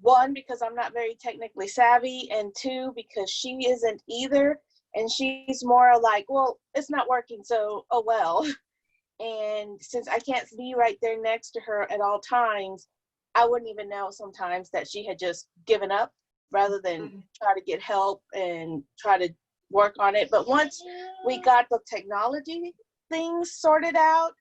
[SPEAKER 9] One, because I'm not very technically savvy, and two, because she isn't either. And she's more like, well, it's not working, so oh well. And since I can't be right there next to her at all times, I wouldn't even know sometimes that she had just given up rather than try to get help and try to work on it. But once we got the technology things sorted out,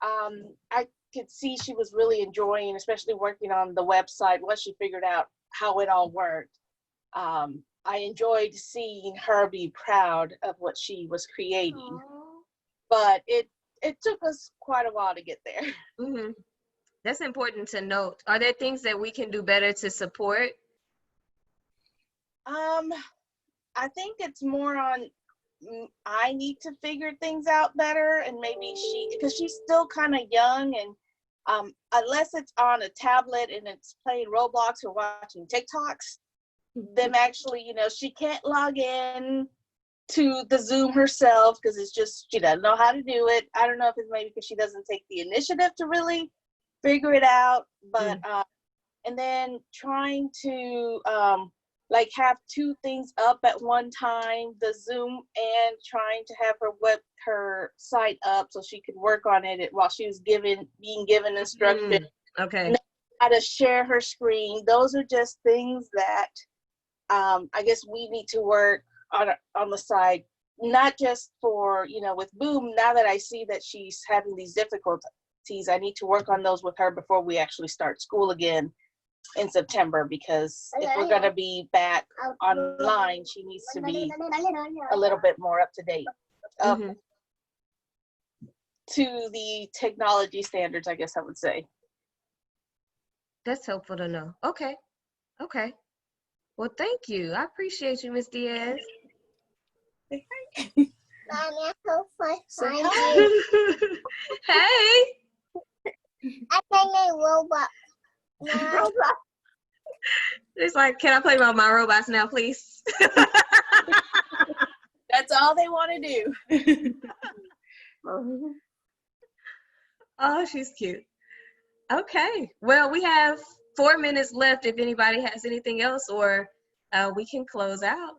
[SPEAKER 9] I could see she was really enjoying, especially working on the website once she figured out how it all worked. I enjoyed seeing her be proud of what she was creating. But it took us quite a while to get there.
[SPEAKER 7] Mm-hmm. That's important to note. Are there things that we can do better to support
[SPEAKER 9] I think it's more on I need to figure things out better, and maybe because she's still kind of young, and unless it's on a tablet and it's playing Roblox or watching TikToks, them actually, she can't log in to the Zoom herself because it's just, she doesn't know how to do it. I don't know if it's maybe because she doesn't take the initiative to really figure it out, but and then trying to like have two things up at one time, the Zoom and trying to have her site up so she could work on it while she was being given instructions.
[SPEAKER 7] Okay.
[SPEAKER 9] How to share her screen. Those are just things that I guess we need to work on the side, not just for, with Boom. Now that I see that she's having these difficulties, I need to work on those with her before we actually start school again in September, because if we're going to be back online, she needs to be a little bit more up to date to the technology standards, I guess I would say.
[SPEAKER 7] That's helpful to know. Okay. Well, thank you. I appreciate you, Miss Diaz.
[SPEAKER 2] Mommy, I hope I find you.
[SPEAKER 7] Hey.
[SPEAKER 2] I play robot. Robot.
[SPEAKER 7] It's like, can I play my robots now, please?
[SPEAKER 9] That's all they want to do.
[SPEAKER 7] Oh, she's cute. Okay. Well, we have 4 minutes left if anybody has anything else, or we can close out.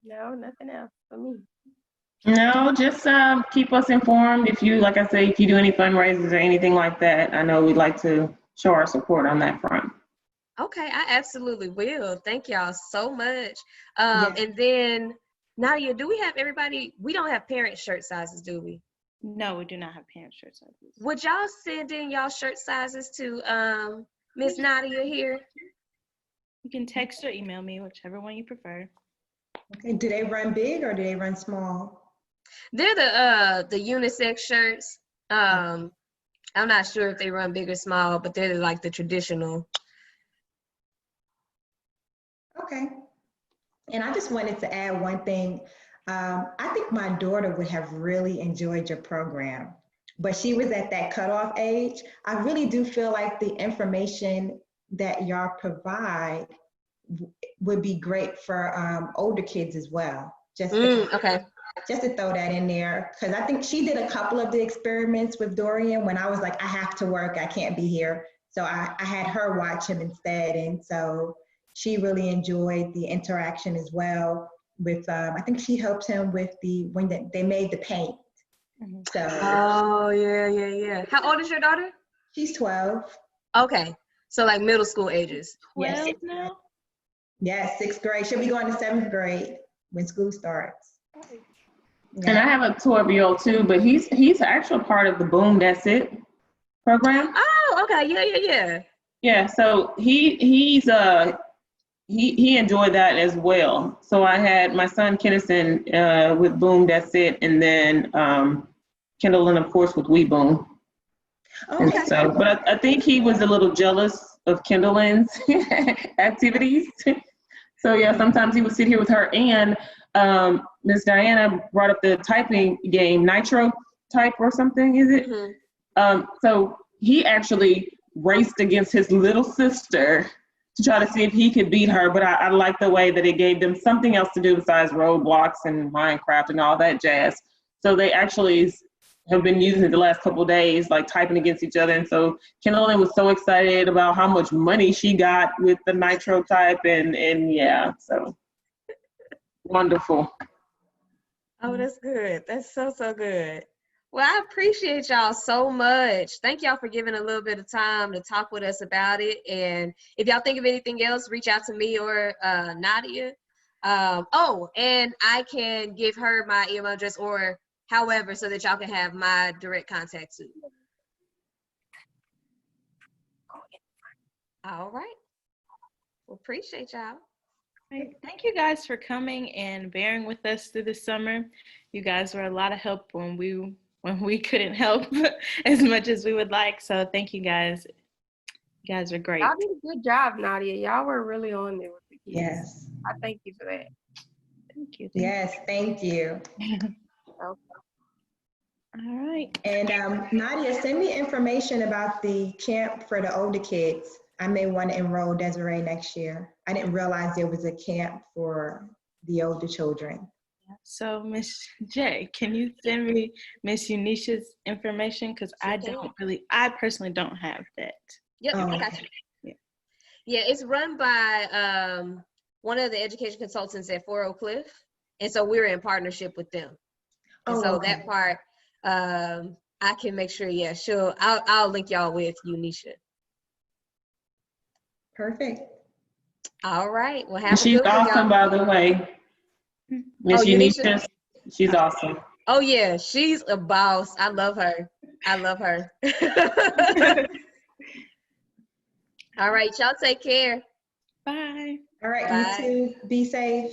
[SPEAKER 8] No, nothing else for me.
[SPEAKER 6] No, just keep us informed if you, like I say, if you do any fundraisers or anything like that. I know we'd like to show our support on that front.
[SPEAKER 7] Okay, I absolutely will. Thank y'all so much. And then, Nadia, do we have everybody? We don't have parent shirt sizes, do we?
[SPEAKER 4] No, we do not have parent shirt sizes.
[SPEAKER 7] Would y'all send in y'all shirt sizes to Miss Nadia here?
[SPEAKER 4] You can text or email me, whichever one you prefer.
[SPEAKER 1] Okay, do they run big or do they run small?
[SPEAKER 7] They're the unisex shirts. I'm not sure if they run big or small, but they're like the traditional.
[SPEAKER 1] Okay. And I just wanted to add one thing. I think my daughter would have really enjoyed your program, but she was at that cutoff age. I really do feel like the information that y'all provide would be great for older kids as well. Just to throw that in there, because I think she did a couple of the experiments with Dorian when I was like, I have to work, I can't be here. So I had her watch him instead. And so she really enjoyed the interaction as well with, I think she helped him with when they made the paint. So,
[SPEAKER 7] oh, yeah. How old is your daughter?
[SPEAKER 1] She's 12.
[SPEAKER 7] Okay. So like middle school ages.
[SPEAKER 4] 12 now?
[SPEAKER 1] Yes, 6th grade. She'll be going to 7th grade when school starts. Yeah.
[SPEAKER 6] And I have a 12-year-old too, but he's an actual part of the Boom That's It program.
[SPEAKER 7] Oh, okay. Yeah.
[SPEAKER 6] Yeah, so he enjoyed that as well. So I had my son Kennison with Boom That's It, and then Kendall, of course, with We Boom.
[SPEAKER 1] Okay.
[SPEAKER 6] And so, but I think he was a little jealous of Kendall's activities. So yeah, sometimes he would sit here with her, and Miss Diana brought up the typing game, Nitro Type or something, is it?
[SPEAKER 7] Mm-hmm.
[SPEAKER 6] So he actually raced against his little sister to try to see if he could beat her, but I like the way that it gave them something else to do besides Roblox and Minecraft and all that jazz. So they actually have been using it the last couple of days, like typing against each other. And so Kendall was so excited about how much money she got with the Nitro Type, and yeah, so wonderful.
[SPEAKER 7] Oh, that's good. That's so good. Well, I appreciate y'all so much. Thank y'all for giving a little bit of time to talk with us about it. And if y'all think of anything else, reach out to me or Nadia. Oh, and I can give her my email address or however, so that y'all can have my direct contact too. All right. Well, appreciate y'all.
[SPEAKER 4] Thank you guys for coming and bearing with us through the summer. You guys were a lot of help when we couldn't help as much as we would like. So thank you guys. You guys are great.
[SPEAKER 8] Y'all did a good job, Nadia. Y'all were really on there with the kids.
[SPEAKER 1] Yes.
[SPEAKER 8] I thank you for that.
[SPEAKER 4] Thank you.
[SPEAKER 1] Yes, thank you.
[SPEAKER 4] All right.
[SPEAKER 1] And Nadia, send me information about the camp for the older kids. I may want to enroll Desiree next year. I didn't realize there was a camp for the older children.
[SPEAKER 4] So, Miss J, can you send me Miss Unisha's information? Because I personally don't have that.
[SPEAKER 7] Yep,
[SPEAKER 1] Oh,
[SPEAKER 7] I got
[SPEAKER 1] okay.
[SPEAKER 7] you. Yeah, it's run by one of the education consultants at Fort Oak Cliff. And so we're in partnership with them. And so
[SPEAKER 1] okay.
[SPEAKER 7] that part, I can make sure, yeah, sure. I'll link y'all with Unisha.
[SPEAKER 1] Perfect.
[SPEAKER 7] All right. Well, have a
[SPEAKER 6] She's
[SPEAKER 7] good one,
[SPEAKER 6] awesome,
[SPEAKER 7] y'all.
[SPEAKER 6] by the way. Miss
[SPEAKER 7] Unisha?
[SPEAKER 6] Unisha, she's awesome.
[SPEAKER 7] Oh, yeah. She's a boss. I love her. I love her. All right. Y'all take care.
[SPEAKER 4] Bye.
[SPEAKER 1] All right,
[SPEAKER 7] Bye.
[SPEAKER 1] you too. Be safe.